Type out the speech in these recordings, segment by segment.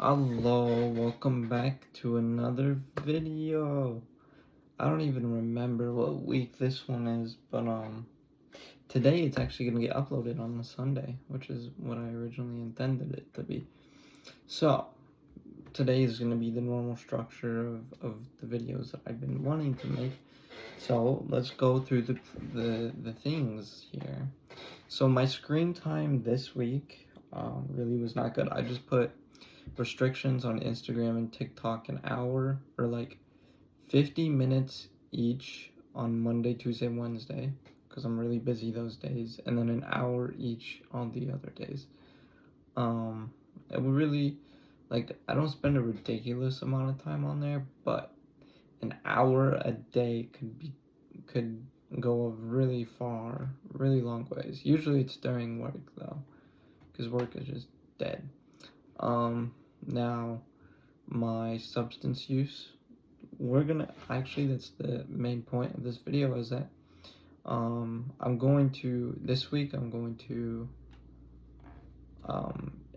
Hello, welcome back to another video. I don't even remember what week this one is, but today it's actually gonna get uploaded on a Sunday, which is what I originally intended it to be. So today is gonna be the normal structure of the videos that I've been wanting to make. So let's go through the things here. So my screen time this week really was not good. I just put restrictions on Instagram and TikTok an hour or like 50 minutes each on Monday, Tuesday, Wednesday, because I'm really busy those days, and then an hour each on the other days. It would really, like, I don't spend a ridiculous amount of time on there, but an hour a day could go a really far, really long ways. Usually it's during work though, because work is just dead. Now my substance use, that's the main point of this video, is that this week I'm going to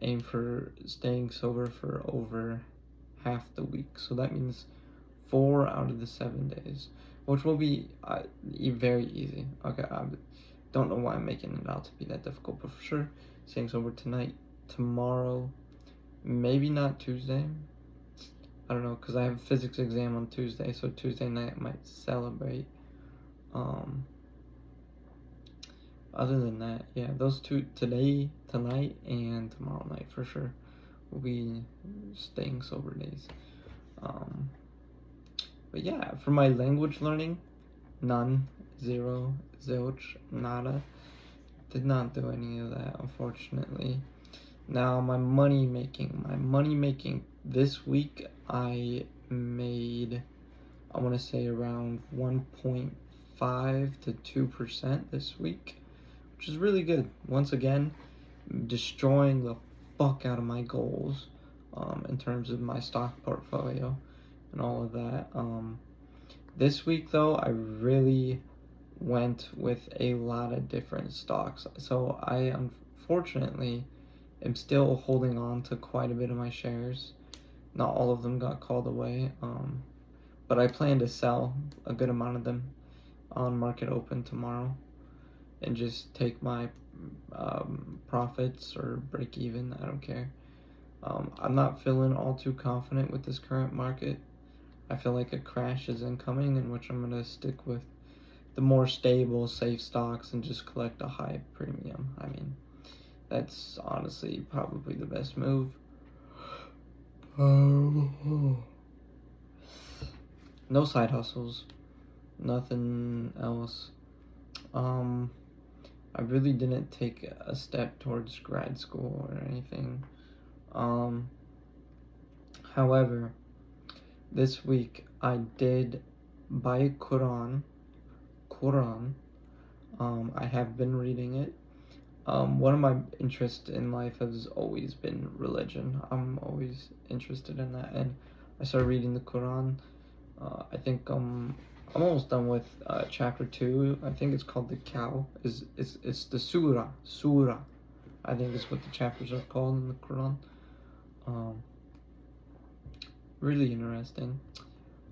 aim for staying sober for over half the week. So that means 4 out of the 7 days, which will be very easy. Okay, I don't know why I'm making it out to be that difficult, but for sure staying sober tonight, tomorrow, maybe not Tuesday. I don't know, because I have a physics exam on Tuesday, so Tuesday night I might celebrate. Other than that, yeah, those two, today, tonight, and tomorrow night for sure, will be staying sober days. But yeah, for my language learning, none, zero, zilch, nada. Did not do any of that, unfortunately. Now my money making this week, I made, I want to say around 1.5 to 2% this week, which is really good. Once again, destroying the fuck out of my goals in terms of my stock portfolio and all of that. This week though, I really went with a lot of different stocks. So I unfortunately am still holding on to quite a bit of my shares. Not all of them got called away, but I plan to sell a good amount of them on market open tomorrow and just take my profits or break even. I don't care. I'm not feeling all too confident with this current market. I feel like a crash is incoming, in which I'm going to stick with the more stable, safe stocks and just collect a high premium. I mean, that's honestly probably the best move. No side hustles, nothing else. I really didn't take a step towards grad school or anything. However, this week I did buy a Quran. I have been reading it. One of my interests in life has always been religion. I'm always interested in that, and I started reading the Quran. I think I'm almost done with chapter 2. I think it's called the cow. It's the surah. I think is what the chapters are called in the Quran. Really interesting.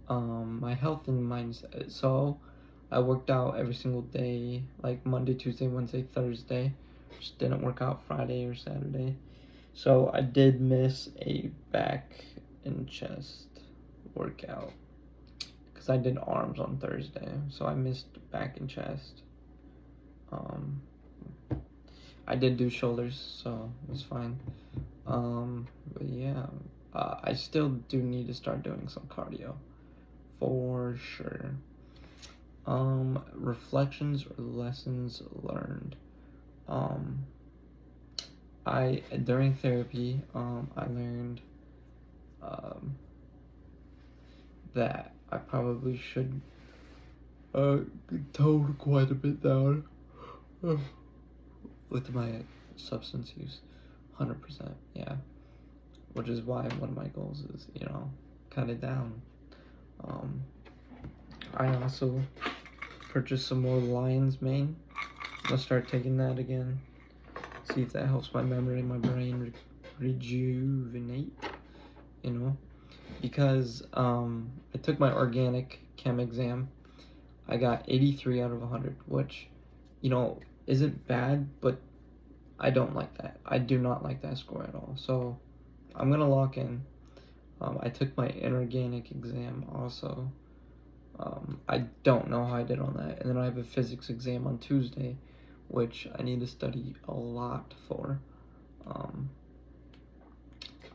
My health and mindset. So I worked out every single day, like Monday, Tuesday, Wednesday, Thursday. Just didn't work out Friday or Saturday. So I did miss a back and chest workout because I did arms on Thursday. So I missed back and chest. I did do shoulders, so it was fine. But yeah, I still do need to start doing some cardio for sure. Reflections or lessons learned. During therapy, I learned that I probably should tone quite a bit down with my substance use. 100%, yeah. Which is why one of my goals is, cut it down. I also purchased some more lion's mane. I'm gonna start taking that again. See if that helps my memory and my brain rejuvenate. you know, because I took my organic chem exam. I got 83 out of 100, which, you know, isn't bad, but I don't like that. I do not like that score at all. So I'm gonna lock in. I took my inorganic exam also. I don't know how I did on that. And then I have a physics exam on Tuesday, which I need to study a lot for.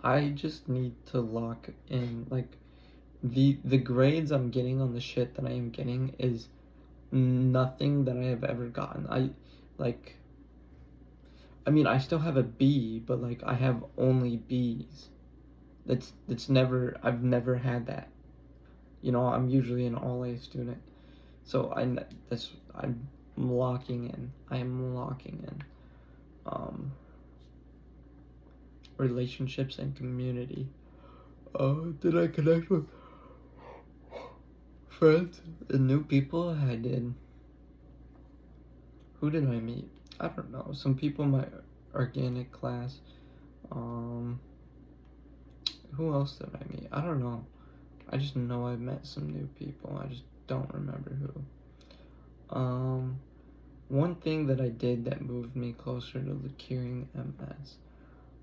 I just need to lock in, like, the grades I'm getting on the shit that I am getting is nothing that I have ever gotten. Like, I mean, I still have a B, but like I have only B's. That's never, I've never had that. You know, I'm usually an all A student. So I'm locking in. I am locking in. Relationships and community. Did I connect with friends and new people? I did. Who did I meet? I don't know. Some people in my organic class. Who else did I meet? I don't know. I just know I've met some new people. I just don't remember who. One thing that I did that moved me closer to the curing MS.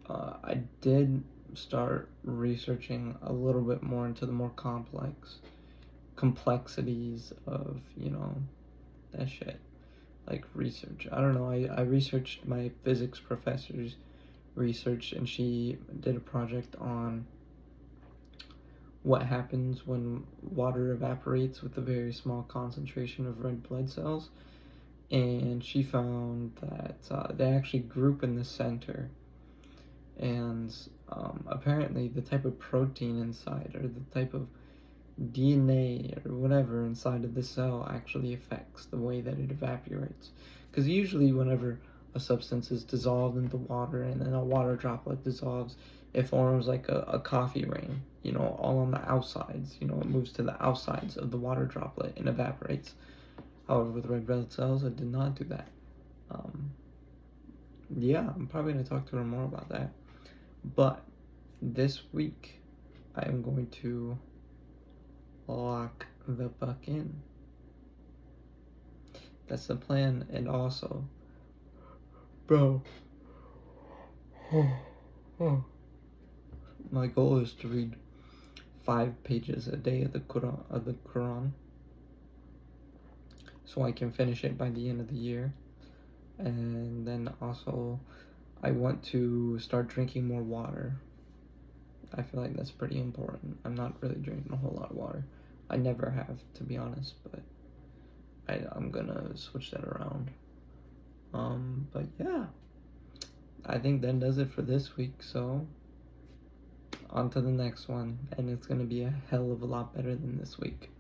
I did start researching a little bit more into the more complexities of, you know, that shit. Like research. I don't know. I researched my physics professor's research, and she did a project on what happens when water evaporates with a very small concentration of red blood cells. And she found that they actually group in the center. And apparently the type of protein inside, or the type of DNA or whatever inside of the cell, actually affects the way that it evaporates. Because usually whenever a substance is dissolved into water and then a water droplet dissolves, it forms like a coffee rain, you know, all on the outsides. You know, it moves to the outsides of the water droplet and evaporates. However, with red blood cells, it did not do that. Yeah, I'm probably going to talk to her more about that. But this week, I am going to lock the fuck in. That's the plan. And also, bro, my goal is to read 5 pages a day of the Quran, so I can finish it by the end of the year. And then also, I want to start drinking more water. I feel like that's pretty important. I'm not really drinking a whole lot of water. I never have, to be honest, but I'm gonna switch that around. But yeah, I think that does it for this week, so on to the next one, and it's gonna be a hell of a lot better than this week.